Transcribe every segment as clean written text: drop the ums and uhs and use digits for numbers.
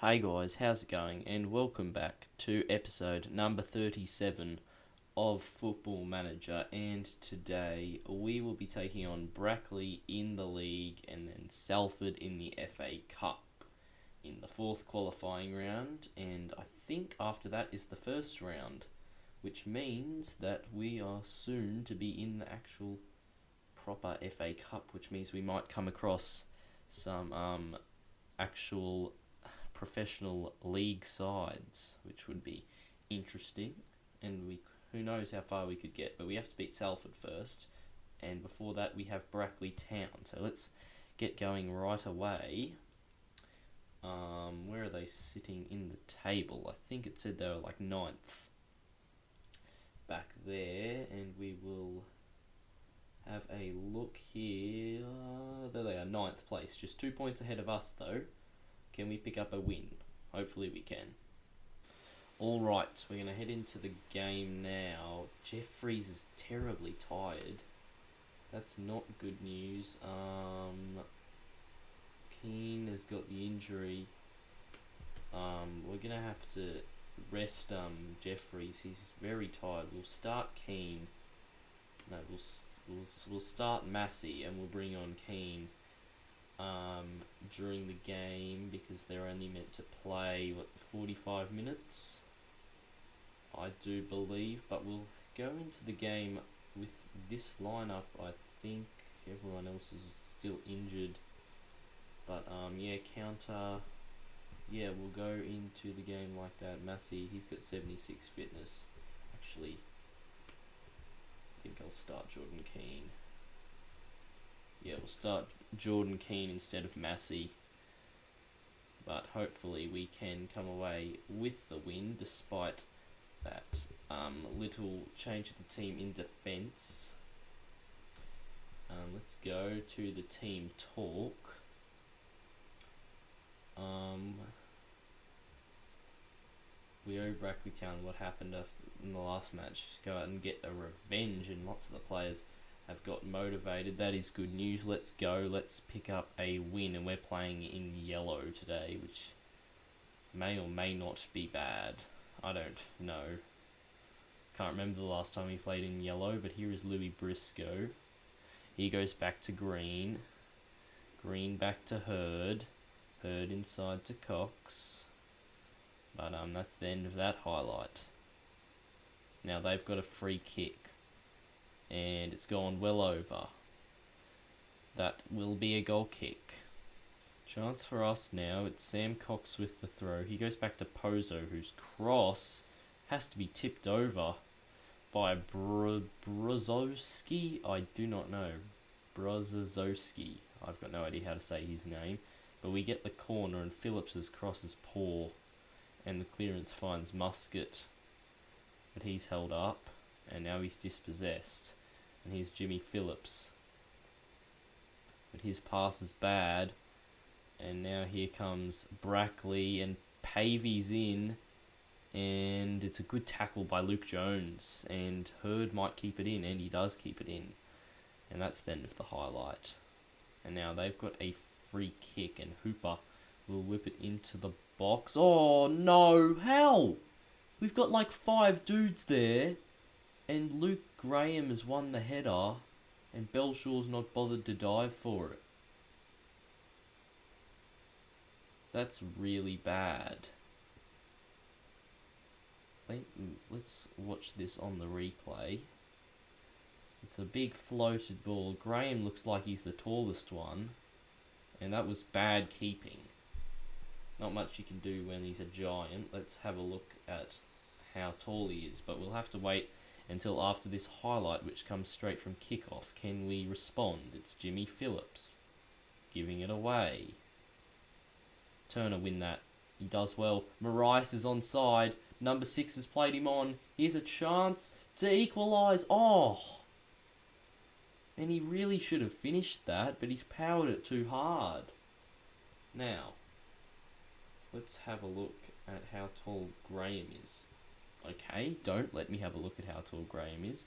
Hey guys, how's it going? And welcome back to episode number 37 of Football Manager. And today we will be taking on Brackley in the league and then Salford in the FA Cup in the fourth qualifying round. And I think after that is the first round, which means that we are soon to be in the actual proper FA Cup, which means we might come across some actual professional league sides, which would be interesting, and who knows how far we could get, but we have to beat Salford first, and before that we have Brackley Town. So let's get going right away. Where are they sitting in the table? I think it said they were like ninth back there, and we will have a look here. There they are, ninth place, just 2 points ahead of us though. Can we pick up a win? Hopefully we can. Alright, we're going to head into the game now. Jeffries is terribly tired. That's not good news. Keane has got the injury. We're going to have to rest Jeffries. He's very tired. We'll start Keane. No, we'll start Massey and we'll bring on Keane during the game, because they're only meant to play 45 minutes, I do believe, but we'll go into the game with this lineup. I think everyone else is still injured, but we'll go into the game like that. Massey, he's got 76 fitness. Actually, I think I'll start Jordan Keane. Yeah, we'll start Jordan Keane instead of Massey. But hopefully we can come away with the win despite that little change of the team in defence. Let's go to the team talk. We owe Brackley Town what happened in the last match. Just go out and get a revenge, and lots of the players have got motivated. That is good news. Let's go. Let's pick up a win, and we're playing in yellow today, which may or may not be bad. I don't know. Can't remember the last time we played in yellow, but here is Louis Briscoe. He goes back to Green. Green back to Hurd. Hurd inside to Cox. But that's the end of that highlight. Now they've got a free kick, and it's gone well over. That will be a goal kick. Chance for us now. It's Sam Cox with the throw. He goes back to Pozo, whose cross has to be tipped over by Brozowski. I do not know. Brozowski. I've got no idea how to say his name. But we get the corner, and Phillips's cross is poor, and the clearance finds Muscat. But he's held up, and now he's dispossessed. And here's Jimmy Phillips. But his pass is bad. And now here comes Brackley, and Pavy's in. And it's a good tackle by Luke Jones. And Hurd might keep it in, and he does keep it in. And that's the end of the highlight. And now they've got a free kick, and Hooper will whip it into the box. Oh no, how? We've got like 5 dudes there. And Luke Graham has won the header, and Belshaw's not bothered to dive for it. That's really bad. Let's watch this on the replay. It's a big floated ball. Graham looks like he's the tallest one, and that was bad keeping. Not much you can do when he's a giant. Let's have a look at how tall he is, but we'll have to wait until after this highlight, which comes straight from kickoff. Can we respond? It's Jimmy Phillips giving it away. Turner win that. He does well. Marais is onside. Number 6 has played him on. Here's a chance to equalise. Oh! And he really should have finished that, but he's powered it too hard. Now, let's have a look at how tall Graham is. Okay, don't let me have a look at how tall Graham is.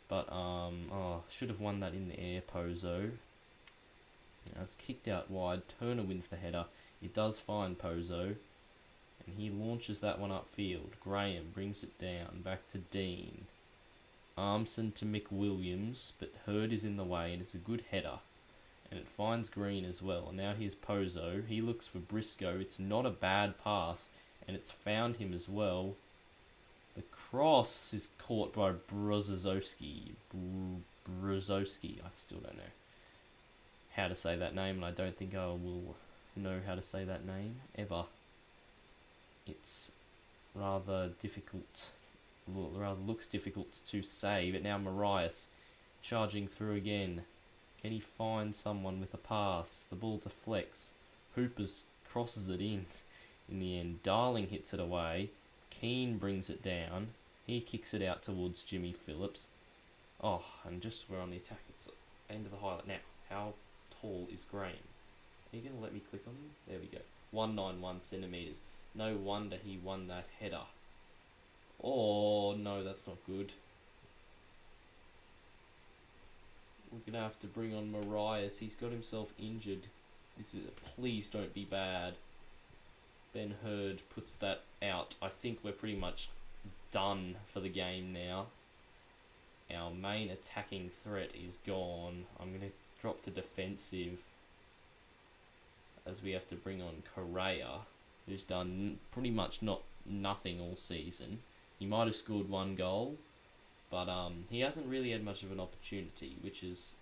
But, should have won that in the air, Pozo. Now it's kicked out wide. Turner wins the header. It does find Pozo. And he launches that one upfield. Graham brings it down. Back to Dean. Armson to McWilliams, but Hurd is in the way and it's a good header. And it finds Green as well. And now here's Pozo. He looks for Briscoe. It's not a bad pass. And it's found him as well. The cross is caught by Brozowski. Brozowski. I still don't know how to say that name. And I don't think I will know how to say that name ever. It's rather difficult. Rather looks difficult to say. But now Marias charging through again. Can he find someone with a pass? The ball deflects. Hoopers crosses it in the end. Darling hits it away. Keane brings it down. He kicks it out towards Jimmy Phillips. Oh, and just we're on the attack. It's the end of the highlight. Now, how tall is Graham? Are you going to let me click on him? There we go. 191 centimetres. No wonder he won that header. Oh, no, that's not good. We're going to have to bring on Marias. He's got himself injured. Please don't be bad. Ben Hurd puts that out. I think we're pretty much done for the game now. Our main attacking threat is gone. I'm going to drop to defensive as we have to bring on Correa, who's done pretty much nothing all season. He might have scored one goal, but he hasn't really had much of an opportunity, which is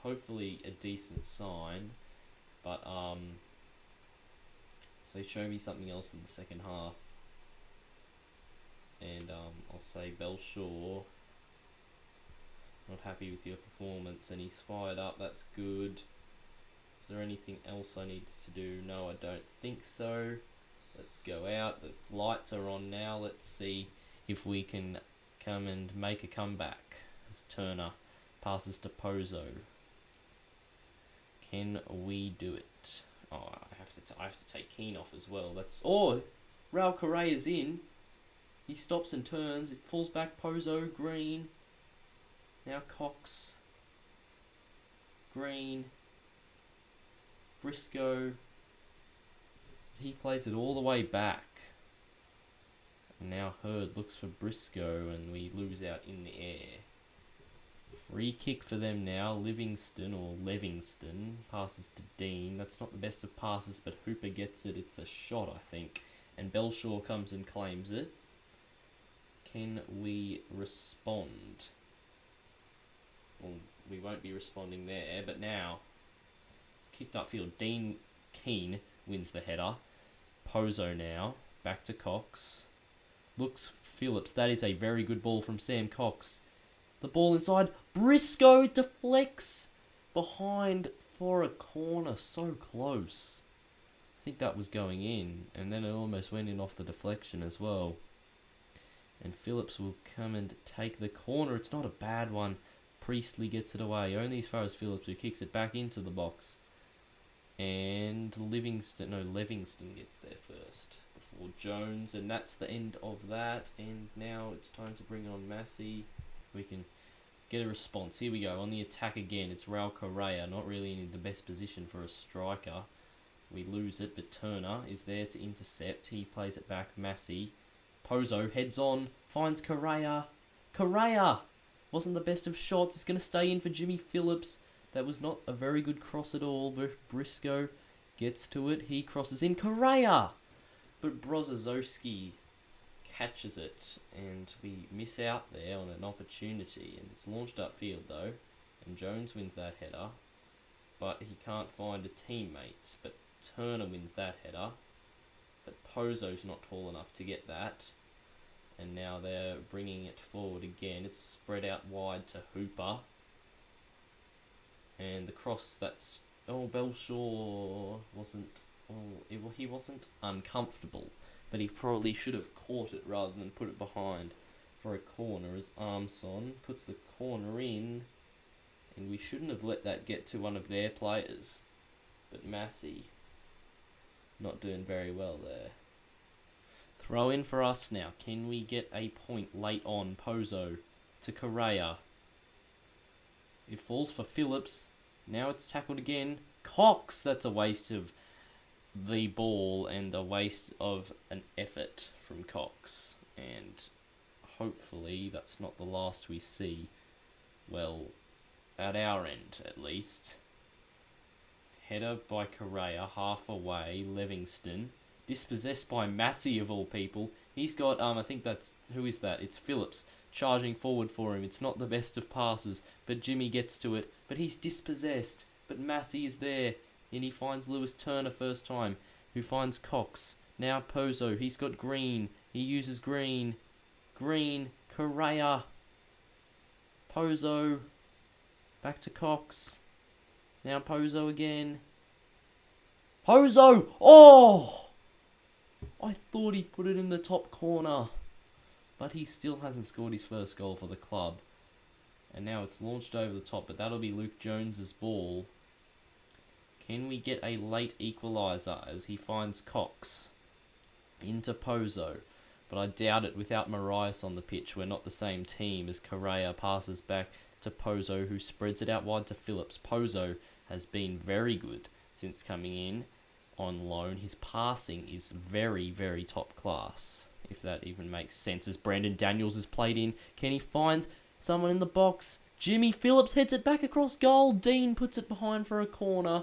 hopefully a decent sign. But so show me something else in the second half. And I'll say Belshaw, not happy with your performance, and he's fired up. That's good. Is there anything else I need to do? No, I don't think so. Let's go out. The lights are on now. Let's see if we can come and make a comeback. As Turner passes to Pozo. Can we do it? Oh, I have to take Keane off as well. Raul Correa's in. He stops and turns. It falls back. Pozo, Green. Now Cox. Green. Briscoe. He plays it all the way back. And now Hurd looks for Briscoe and we lose out in the air. Free kick for them now. Livingston passes to Dean. That's not the best of passes, but Hooper gets it. It's a shot, I think. And Belshaw comes and claims it. Can we respond? Well, we won't be responding there, but now it's kicked upfield. Keane wins the header. Pozo now. Back to Cox. Looks Phillips. That is a very good ball from Sam Cox. The ball inside. Briscoe deflects behind for a corner. So close. I think that was going in. And then it almost went in off the deflection as well. And Phillips will come and take the corner. It's not a bad one. Priestley gets it away. Only as far as Phillips, who kicks it back into the box. And Livingston gets there first before Jones. And that's the end of that. And now it's time to bring on Massey. We can get a response. Here we go. On the attack again. It's Raul Correa. Not really in the best position for a striker. We lose it, but Turner is there to intercept. He plays it back. Massey. Pozo heads on. Finds Correa. Correa! Wasn't the best of shots. It's going to stay in for Jimmy Phillips. That was not a very good cross at all. But Briscoe gets to it. He crosses in. Correa! But Brozowski catches it. And we miss out there on an opportunity. And it's launched upfield though. And Jones wins that header. But he can't find a teammate. But Turner wins that header. But Pozo's not tall enough to get that. And now they're bringing it forward again. It's spread out wide to Hooper. And the cross, that's... Oh, Belshaw wasn't... Oh, he wasn't uncomfortable. But he probably should have caught it rather than put it behind for a corner. As Armson puts the corner in. And we shouldn't have let that get to one of their players. But Massey... not doing very well there. Throw in for us now. Can we get a point late on? Pozo to Correa. It falls for Phillips. Now it's tackled again. Cox! That's a waste of the ball and a waste of an effort from Cox. And hopefully that's not the last we see. Well, at our end at least. Header by Correa, half away. Livingston. Dispossessed by Massey of all people. He's got, I think that's, who is that? It's Phillips charging forward for him. It's not the best of passes, but Jimmy gets to it. But he's dispossessed. But Massey is there. And he finds Lewis Turner first time, who finds Cox. Now Pozo, he's got Green. He uses Green. Green, Correa. Pozo. Back to Cox. Now Pozo again. Pozo! Oh! I thought he put it in the top corner. But he still hasn't scored his first goal for the club. And now it's launched over the top, but that'll be Luke Jones's ball. Can we get a late equaliser as he finds Cox into Pozo? But I doubt it without Marias on the pitch. We're not the same team as Correa passes back to Pozo, who spreads it out wide to Phillips. Pozo has been very good since coming in on loan. His passing is very, very top class, if that even makes sense, as Brandon Daniels is played in. Can he find someone in the box? Jimmy Phillips heads it back across goal. Dean puts it behind for a corner.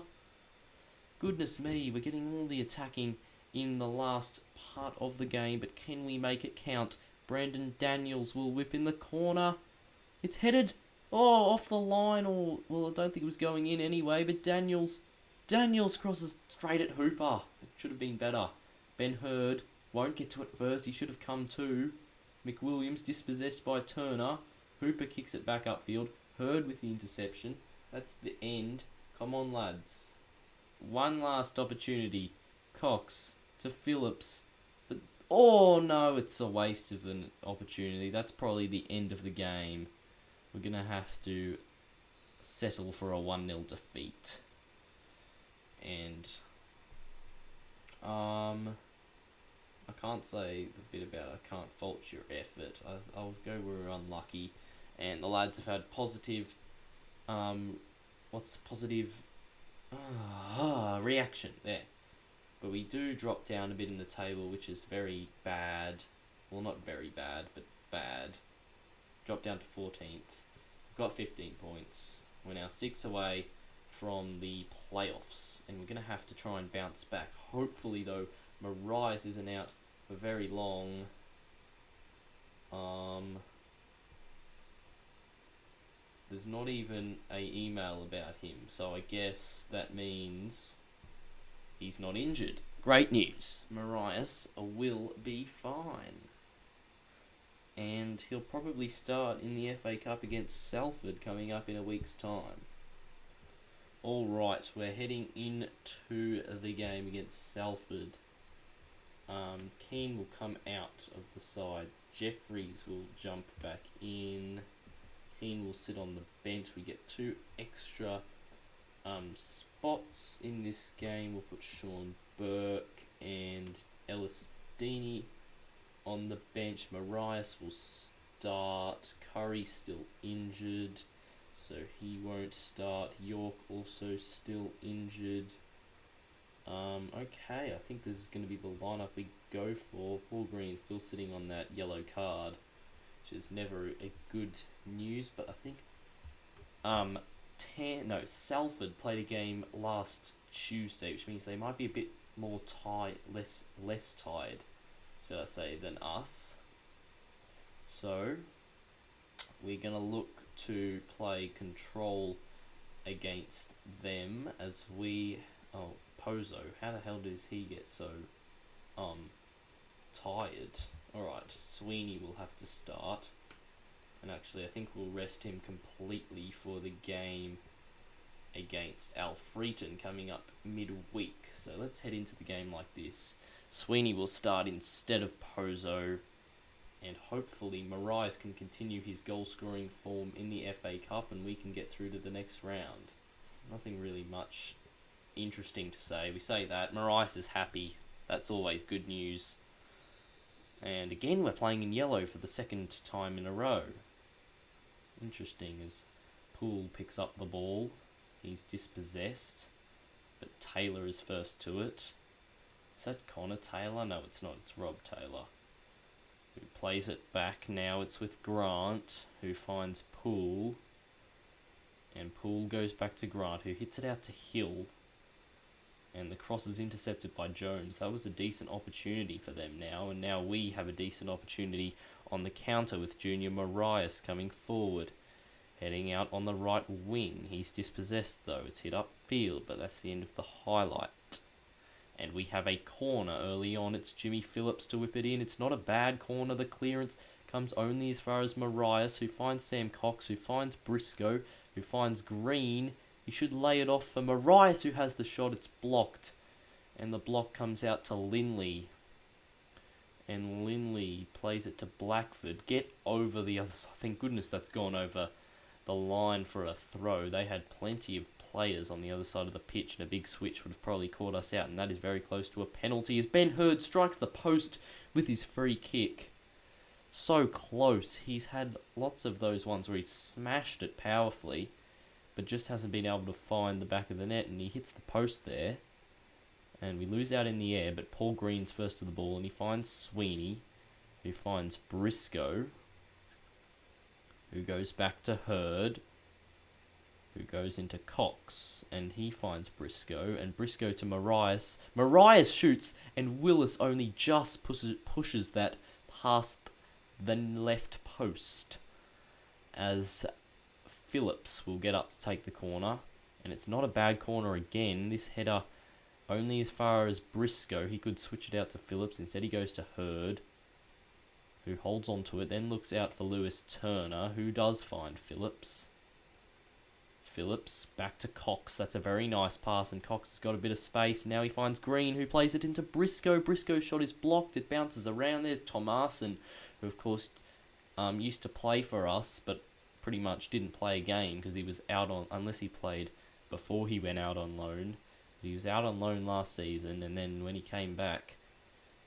Goodness me, we're getting all the attacking in the last part of the game, but can we make it count? Brandon Daniels will whip in the corner. It's headed, off the line, or, well, I don't think it was going in anyway, but Daniels crosses straight at Hooper. It should have been better. Ben Hurd won't get to it first. He should have come to. McWilliams dispossessed by Turner. Hooper kicks it back upfield. Hurd with the interception. That's the end. Come on, lads. One last opportunity. Cox to Phillips. But, oh no, it's a waste of an opportunity. That's probably the end of the game. We're going to have to settle for a 1-0 defeat. And I can't say the bit about I can't fault your effort. I'll go we're unlucky. And the lads have had positive, reaction there. But we do drop down a bit in the table, which is very bad. Well, not very bad, but bad. Drop down to 14th. Got 15 points. We're now 6 away from the playoffs, and we're going to have to try and bounce back. Hopefully, though, Marias isn't out for very long. There's not even an email about him, so I guess that means he's not injured. Great news. Marias will be fine. And he'll probably start in the FA Cup against Salford coming up in a week's time. Alright, we're heading into the game against Salford. Keane will come out of the side. Jeffries will jump back in. Keane will sit on the bench. We get 2 extra spots in this game. We'll put Sean Burke and Ellis Deeney on the bench. Marias will start. Curry still injured, so he won't start. York also still injured. Okay, I think this is going to be the lineup we go for. Paul Green still sitting on that yellow card, which is never a good news, but I think Salford played a game last Tuesday, which means they might be a bit more tired, less tired, should I say, than us. So we're going to look to play control against them as we... Oh, Pozo. How the hell does he get so tired? Alright, Sweeney will have to start. And actually, I think we'll rest him completely for the game against Alfreton coming up midweek. So let's head into the game like this. Sweeney will start instead of Pozo. And hopefully Marias can continue his goal-scoring form in the FA Cup and we can get through to the next round. Nothing really much interesting to say. We say that. Marias is happy. That's always good news. And again, we're playing in yellow for the second time in a row. Interesting as Poole picks up the ball. He's dispossessed, but Taylor is first to it. Is that Connor Taylor? No, it's not. It's Rob Taylor. Who plays it back. Now it's with Grant, who finds Poole. And Poole goes back to Grant, who hits it out to Hill. And the cross is intercepted by Jones. That was a decent opportunity for them now. And now we have a decent opportunity on the counter with Junior Marias coming forward. Heading out on the right wing. He's dispossessed though. It's hit upfield, but that's the end of the highlight. And we have a corner early on. It's Jimmy Phillips to whip it in. It's not a bad corner. The clearance comes only as far as Marias, who finds Sam Cox, who finds Briscoe, who finds Green. He should lay it off for Marias, who has the shot. It's blocked. And the block comes out to Linley. And Linley plays it to Blackford. Get over the other side. Thank goodness that's gone over the line for a throw. They had plenty of players on the other side of the pitch, and a big switch would have probably caught us out, and that is very close to a penalty as Ben Hurd strikes the post with his free kick. So close. He's had lots of those ones where he's smashed it powerfully, but just hasn't been able to find the back of the net, and he hits the post there, and we lose out in the air, but Paul Green's first to the ball, and he finds Sweeney, who finds Briscoe, who goes back to Hurd, who goes into Cox, and he finds Briscoe, and Briscoe to Marias. Marias shoots, and Willis only just pushes that past the left post, as Phillips will get up to take the corner, and it's not a bad corner again. This header only as far as Briscoe. He could switch it out to Phillips. Instead he goes to Hurd, who holds on to it, then looks out for Lewis Turner, who does find Phillips. Phillips back to Cox. That's a very nice pass, and Cox has got a bit of space. Now he finds Green, who plays it into Briscoe. Briscoe's shot is blocked. It bounces around. There's Thomason, who of course used to play for us, but pretty much didn't play a game because he was out on, unless he played before he went out on loan. He was out on loan last season, and then when he came back,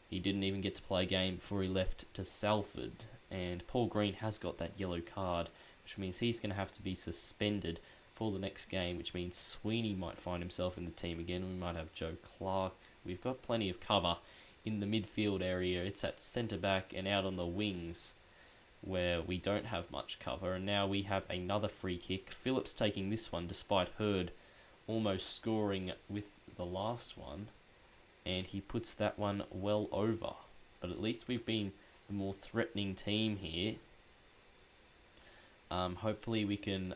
he didn't even get to play a game before he left to Salford. And Paul Green has got that yellow card, which means he's going to have to be suspended for the next game, which means Sweeney might find himself in the team again. We might have Joe Clark. We've got plenty of cover in the midfield area. It's at centre-back and out on the wings where we don't have much cover. And now we have another free kick. Phillips taking this one despite Hurd almost scoring with the last one. And he puts that one well over. But at least we've been the more threatening team here. Hopefully we can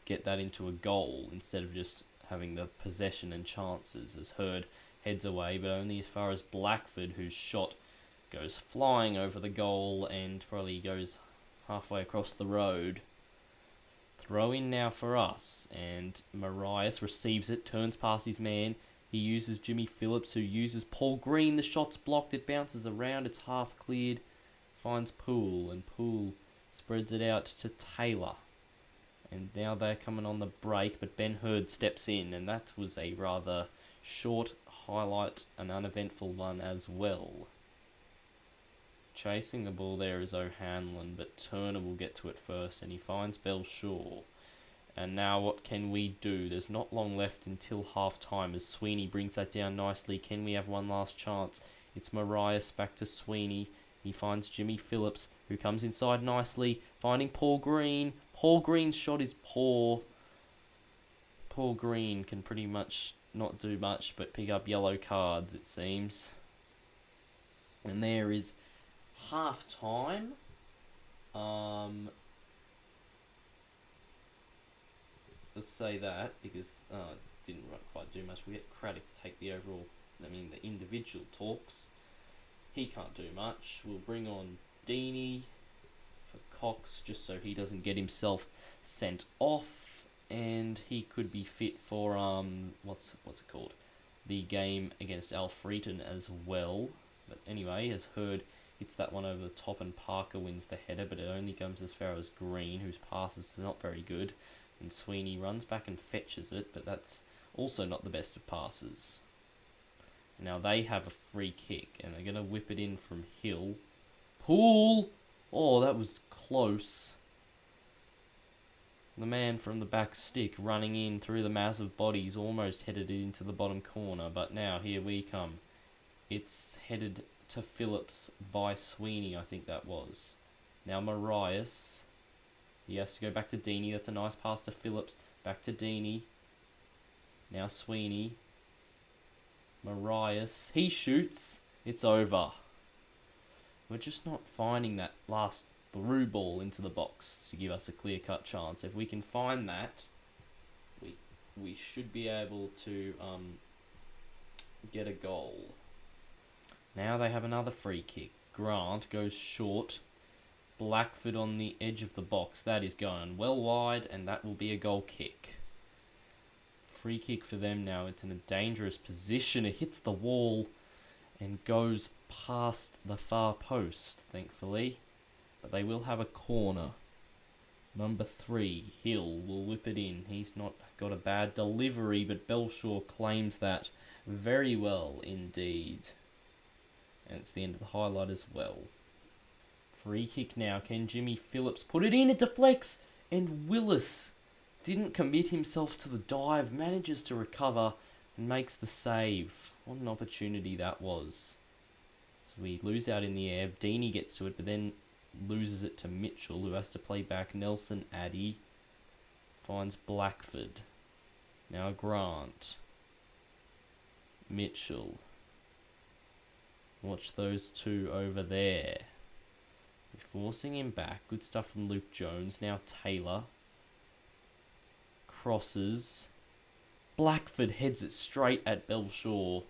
get that into a goal instead of just having the possession and chances, as Hurd heads away, but only as far as Blackford, whose shot goes flying over the goal and probably goes halfway across the road. Throw in now for us, and Marias receives it, turns past his man. He uses Jimmy Phillips, who uses Paul Green. The shot's blocked, it bounces around, it's half cleared. Finds Poole, and Poole spreads it out to Taylor. And now they're coming on the break, but Ben Hurd steps in, and that was a rather short highlight, an uneventful one as well. Chasing the ball there is O'Hanlon, but Turner will get to it first, and he finds Belshaw. And now what can we do? There's not long left until half-time, as Sweeney brings that down nicely. Can we have one last chance? It's Marias back to Sweeney. He finds Jimmy Phillips, who comes inside nicely, finding Paul Green. Paul Green's shot is poor. Paul Green can pretty much not do much but pick up yellow cards, it seems. And there is half-time. Let's say that, because it didn't quite do much. We get Craddock to take the overall, the individual talks. He can't do much. We'll bring on Deeney for Cox, just so he doesn't get himself sent off, and he could be fit for what's it called, the game against Alfreton as well. But anyway, as Hurd hits that one over the top, and Parker wins the header, but it only comes as far as Green, whose pass is not very good, and Sweeney runs back and fetches it, but that's also not the best of passes. Now they have a free kick, and they're going to whip it in from Hill. Poole! Oh, that was close. The man from the back stick running in through the mass of bodies almost headed it into the bottom corner, but now here we come. It's headed to Phillips by Sweeney, I think that was. Now Marias. He has to go back to Deeney. That's a nice pass to Phillips. Back to Deeney. Now Sweeney. Marias. He shoots. It's over. We're just not finding that last through ball into the box to give us a clear-cut chance. If we can find that, we should be able to get a goal. Now they have another free kick. Grant goes short. Blackford on the edge of the box. That is going well wide, and that will be a goal kick. Free kick for them now. It's in a dangerous position. It hits the wall and goes past the far post, thankfully. But they will have a corner. Number 3, Hill, will whip it in. He's not got a bad delivery, but Belshaw claims that very well indeed. And it's the end of the highlight as well. Free kick now. Can Jimmy Phillips put it in? It deflects. And Willis didn't commit himself to the dive. Manages to recover and makes the save. What an opportunity that was. So we lose out in the air. Deeney gets to it, but then loses it to Mitchell, who has to play back. Nelson Addy finds Blackford. Now Grant. Mitchell. Watch those two over there. We're forcing him back. Good stuff from Luke Jones. Now Taylor. Crosses. Blackford heads it straight at Belshaw.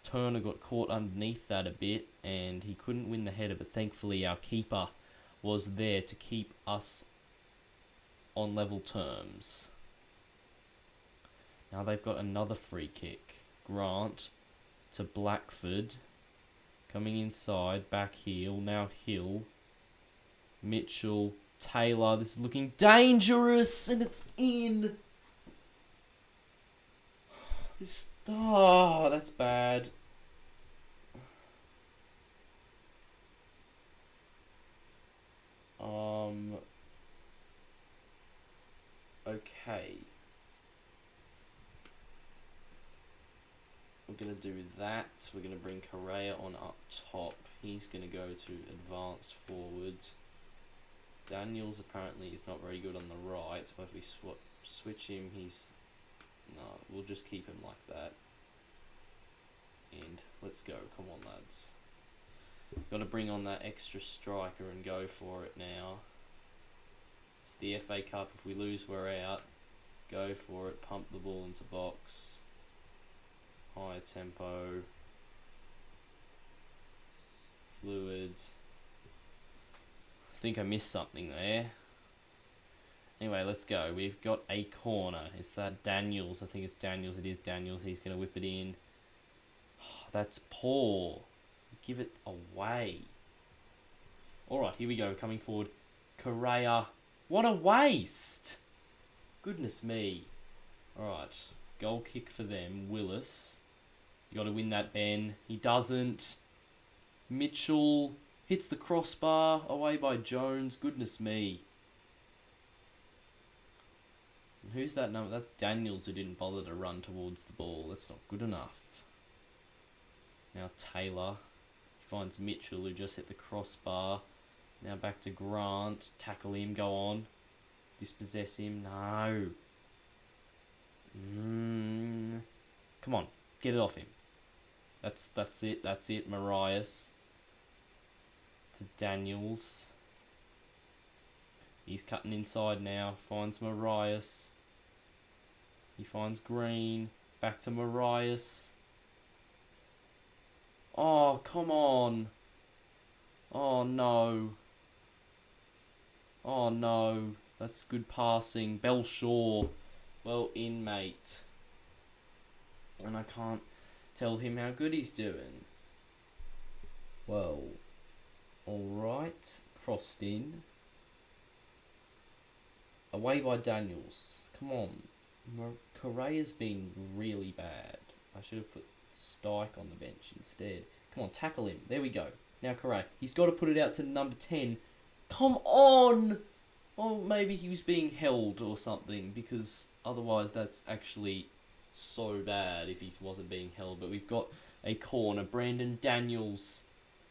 Turner got caught underneath that a bit and he couldn't win the header, but thankfully our keeper was there to keep us on level terms. Now they've got another free kick. Grant to Blackford. Coming inside, back heel, now Hill. Mitchell, Taylor, this is looking dangerous and it's in. That's bad. Okay. We're going to do that. We're going to bring Correa on up top. He's going to go to advanced forwards. Daniels apparently is not very good on the right, but if we switch him, no, we'll just keep him like that. And let's go. Come on, lads. Got to bring on that extra striker and go for it now. It's the FA Cup. If we lose, we're out. Go for it. Pump the ball into box. Higher tempo. Fluids. I think I missed something there. Anyway, let's go. We've got a corner. It's that Daniels. I think it's Daniels. It is Daniels. He's going to whip it in. Oh, that's poor. Give it away. Alright, here we go. Coming forward. Correa. What a waste. Goodness me. Alright. Goal kick for them. Willis. You got to win that, Ben. He doesn't. Mitchell hits the crossbar. Away by Jones. Goodness me. And who's that number? That's Daniels, who didn't bother to run towards the ball. That's not good enough. Now Taylor. He finds Mitchell, who just hit the crossbar. Now back to Grant. Tackle him. Go on. Dispossess him. No. Come on. Get it off him. That's it. That's it. Marias. To Daniels. He's cutting inside now. Finds Marias. He finds Green. Back to Marias. Oh, come on. Oh, no. Oh, no. That's good passing. Belshaw. Well in, mate. And I can't tell him how good he's doing. Well, alright. Crossed in. Away by Daniels. Come on. Correa's been really bad. I should have put Stike on the bench instead. Come on, tackle him. There we go. Now Correa. He's got to put it out to number 10. Come on! Or maybe he was being held or something, because otherwise that's actually so bad if he wasn't being held. But we've got a corner. Brandon Daniels.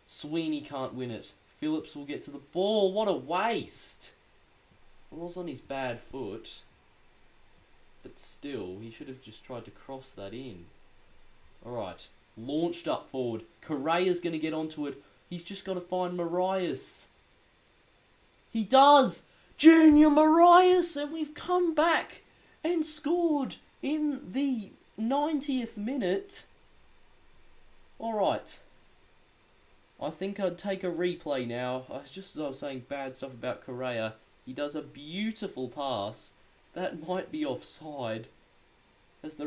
Sweeney can't win it. Phillips will get to the ball. What a waste. It was on his bad foot. But still, he should have just tried to cross that in. Alright. Launched up forward. Correa's going to get onto it. He's just got to find Marias. He does! Junior Marias! And we've come back and scored in the 90th minute. Alright. I think I'd take a replay now. I was saying bad stuff about Correa. He does a beautiful pass. That might be offside. As the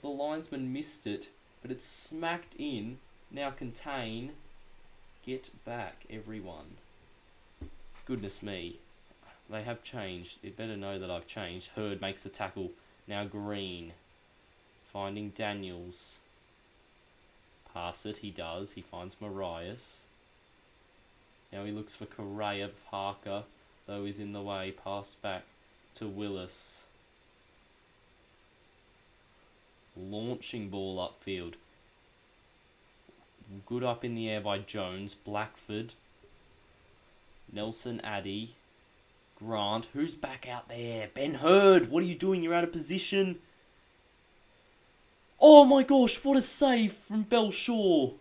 linesman missed it. But it's smacked in. Now contain. Get back, everyone. Goodness me. They have changed. It better know that I've changed. Hurd makes the tackle. Now Green. Finding Daniels. Pass it, he does. He finds Marias. Now he looks for Correa. Parker, though, is in the way. Passed back to Willis. Launching ball upfield. Good up in the air by Jones. Blackford. Nelson Addy. Grant. Who's back out there? Ben Hurd. What are you doing? You're out of position. Oh my gosh, what a save from Belshaw.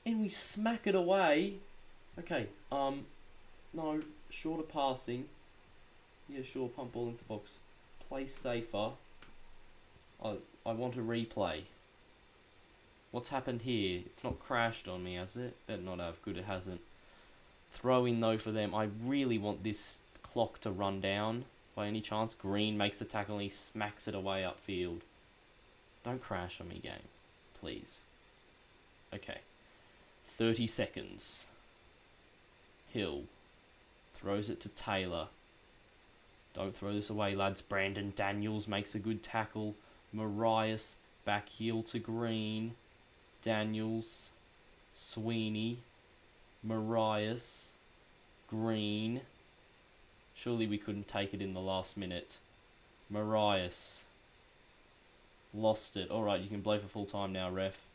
And we smack it away. Okay, no, shorter passing. Yeah, sure, pump ball into box. Play safer. I want a replay. What's happened here? It's not crashed on me, has it? Better not have. Good, it hasn't. Throw in though for them. I really want this clock to run down by any chance. Green makes the tackle and he smacks it away upfield. Don't crash on me, game. Please. Okay. 30 seconds. Hill. Throws it to Taylor. Don't throw this away, lads. Brandon Daniels makes a good tackle. Marias. Back heel to Green. Daniels. Sweeney. Marias. Green. Surely we couldn't take it in the last minute. Marias. Lost it. Alright, you can blow for full time now, ref.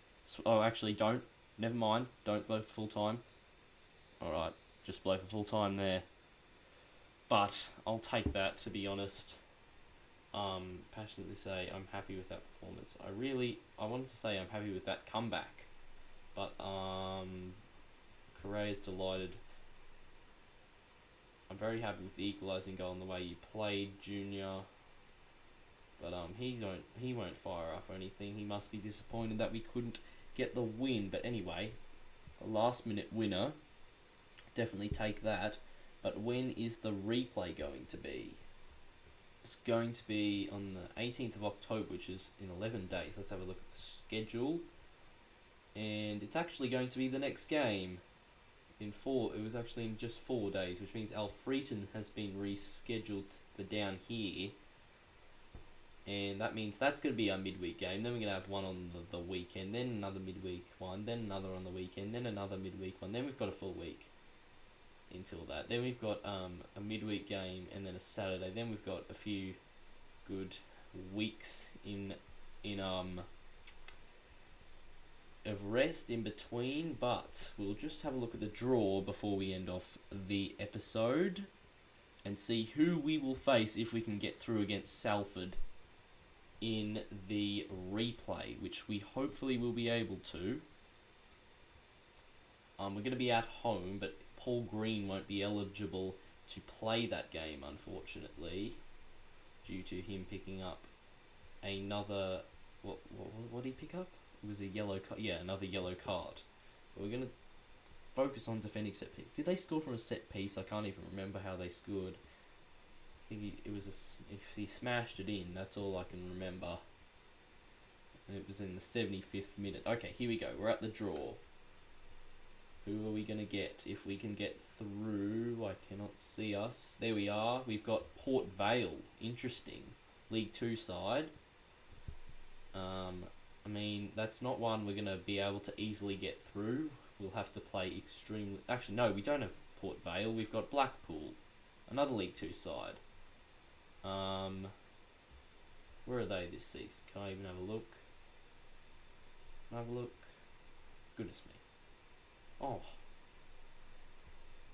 Oh, actually, don't. Never mind. Don't blow for full time. Alright, just blow for full time there. But, I'll take that, to be honest. Passionately say I'm happy with that performance. I wanted to say I'm happy with that comeback. But, Correa's delighted. I'm very happy with the equalising goal and the way you played, Junior. But he won't fire up or anything. He must be disappointed that we couldn't get the win. But anyway, a last minute winner. Definitely take that. But when is the replay going to be? It's going to be on the 18th of October, which is in 11 days. Let's have a look at the schedule. And it's actually going to be the next game. It was actually in just 4 days, which means Alfreton has been rescheduled for down here. And that means that's going to be our midweek game. Then we're going to have one on the weekend, then another midweek one, then another on the weekend, then another midweek one. Then we've got a full week until that. Then we've got a midweek game and then a Saturday. Then we've got a few good weeks of rest in between. But we'll just have a look at the draw before we end off the episode and see who we will face if we can get through against Salford in the replay, which we hopefully will be able to. We're going to be at home, but Paul Green won't be eligible to play that game, unfortunately, due to him picking up another... What did he pick up? It was a yellow card. Yeah, another yellow card. But we're going to focus on defending set piece. Did they score from a set piece? I can't even remember how they scored. I think if he smashed it in, that's all I can remember. And it was in the 75th minute. Okay, here we go. We're at the draw. Who are we going to get? If we can get through, I cannot see us. There we are. We've got Port Vale. Interesting. League 2 side. I mean, that's not one we're going to be able to easily get through. We'll have to play extremely... Actually, no, we don't have Port Vale. We've got Blackpool. Another League Two side. Where are they this season? Can I even have a look? Can I have a look? Goodness me. Oh.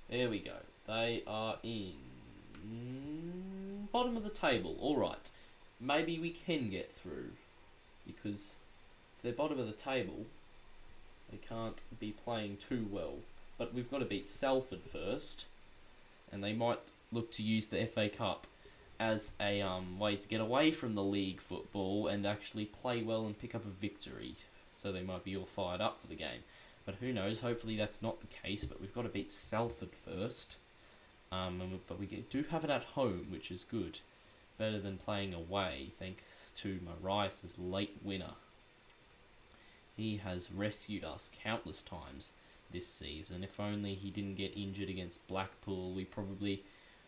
There we go. They are in bottom of the table. Alright. Maybe we can get through. Because if they're bottom of the table, they can't be playing too well. But we've got to beat Salford first. And they might look to use the FA Cup as a way to get away from the league football and actually play well and pick up a victory. So they might be all fired up for the game. But who knows, hopefully that's not the case, but we've got to beat Salford first. But we do have it at home, which is good. Better than playing away, thanks to Marias' late winner. He has rescued us countless times this season. If only he didn't get injured against Blackpool, we probably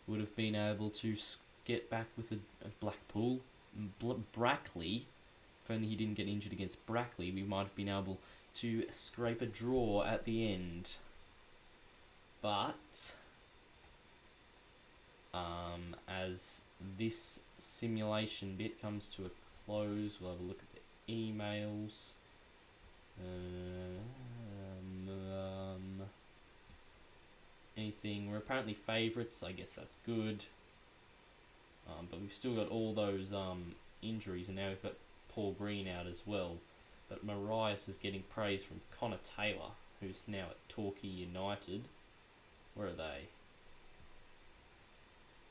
would have been able to get back with Brackley. If only he didn't get injured against Brackley, we might have been able to scrape a draw at the end. But as this simulation bit comes to a close, we'll have a look at the emails. Anything? We're apparently favourites. I guess that's good. But we've still got all those injuries, and now we've got Paul Green out as well. But Marias is getting praise from Connor Taylor, who's now at Torquay United. Where are they?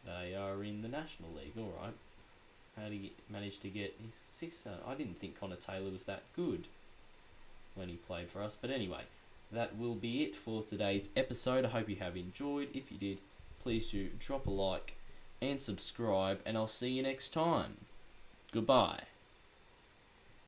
They are in the National League, alright. How did he manage to get... He's 6... I didn't think Connor Taylor was that good when he played for us. But anyway, that will be it for today's episode. I hope you have enjoyed. If you did, please do drop a like and subscribe, and I'll see you next time. Goodbye.